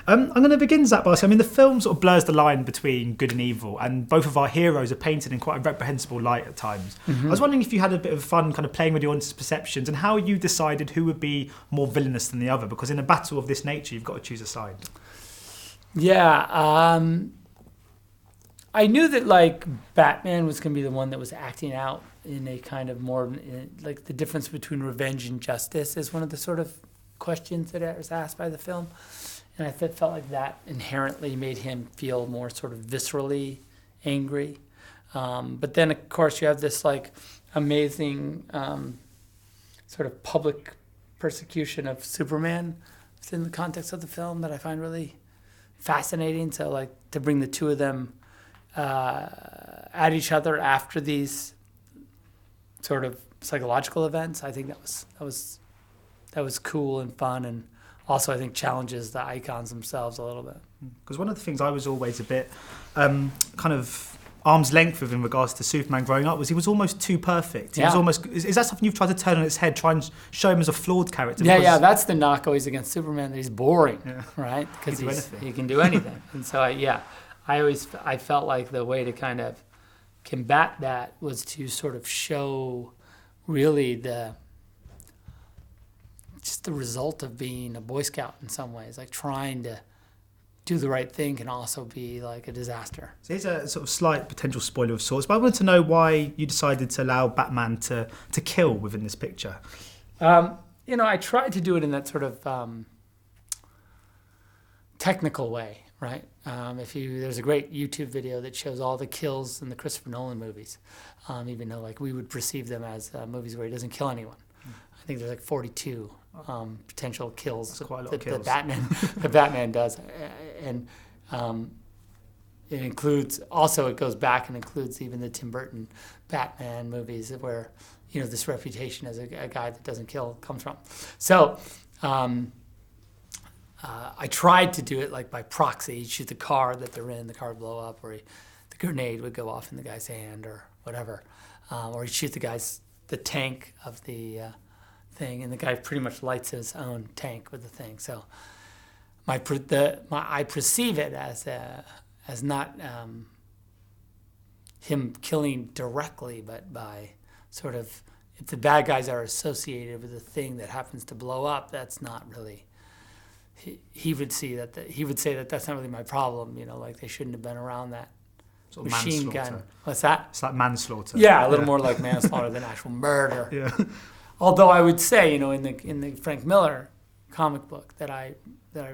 I'm going to begin, Zach, by saying, I mean, the film sort of blurs the line between good and evil, and both of our heroes are painted in quite a reprehensible light at times. I was wondering if you had a bit of fun kind of playing with your audience's perceptions and how you decided who would be more villainous than the other, because in a battle of this nature, you've got to choose a side. Yeah, I knew that like Batman was going to be the one that was acting out in a kind of more like the difference between revenge and justice is one of the sort of questions that was asked by the film, and I felt like that inherently made him feel more sort of viscerally angry. But then of course you have this like amazing sort of public persecution of Superman within the context of the film that I find really fascinating. So like to bring the two of them at each other after these sort of psychological events, I think that was cool and fun, and also I think challenges the icons themselves a little bit. Because one of the things I was always a bit kind of arm's length with in regards to Superman growing up was he was almost too perfect. He was almost. Is that something you've tried to turn on its head, try and show him as a flawed character? Yeah, that's the knock always against Superman, that he's boring, right? Because he can do anything. And so I felt like the way to kind of combat that was to sort of show really just the result of being a Boy Scout in some ways, like trying to do the right thing can also be like a disaster. So here's a sort of slight potential spoiler of sorts, but I wanted to know why you decided to allow Batman to kill within this picture. I tried to do it in that sort of technical way, right? There's a great YouTube video that shows all the kills in the Christopher Nolan movies, even though like we would perceive them as movies where he doesn't kill anyone. I think there's like 42 potential kills that Batman does, and it includes also it goes back and includes even the Tim Burton Batman movies where this reputation as a guy that doesn't kill comes from. So I tried to do it like by proxy. He'd shoot the car that they're in, the car would blow up, or the grenade would go off in the guy's hand or whatever, or he'd shoot the tank of the thing, and the guy pretty much lights his own tank with the thing. So I perceive it as not him killing directly, but by sort of, if the bad guys are associated with the thing that happens to blow up, that's not really. He would say that that's not really my problem. Like they shouldn't have been around that sort of machine gun. What's that? It's like manslaughter. Yeah, a little more like manslaughter than actual murder. Yeah. Although I would say, in the Frank Miller comic book that I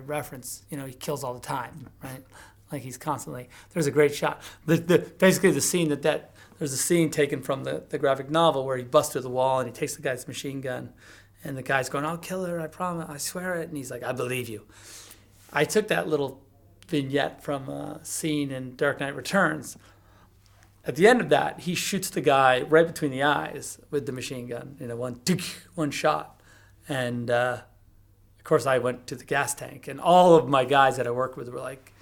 reference, he kills all the time, right? Like he's constantly. There's a great shot. Basically the scene there's a scene taken from the graphic novel where he busts through the wall and he takes the guy's machine gun, and the guy's going, "I'll kill her, I promise, I swear it," and he's like, "I believe you." I took that little vignette from a scene in Dark Knight Returns. At the end of that, he shoots the guy right between the eyes with the machine gun, one shot. And of course, I went to the gas tank, and all of my guys that I worked with were like,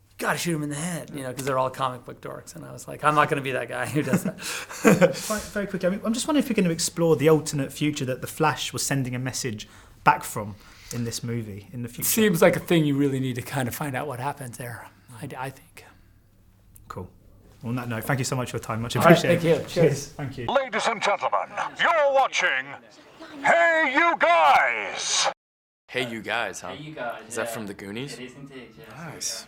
"You gotta shoot him in the head," because they're all comic book dorks. And I was like, I'm not gonna be that guy who does that. Very quickly, I'm just wondering if you're going to explore the alternate future that the Flash was sending a message back from in this movie in the future. Seems like a thing you really need to kind of find out what happens there, I think. Cool. On that note, thank you so much for your time. Much appreciated. Thank you. Cheers. Thank you. Ladies and gentlemen, you're watching Hey You Guys! Hey You Guys, huh? Hey, you guys. Is that from the Goonies? It is indeed, yes. Nice.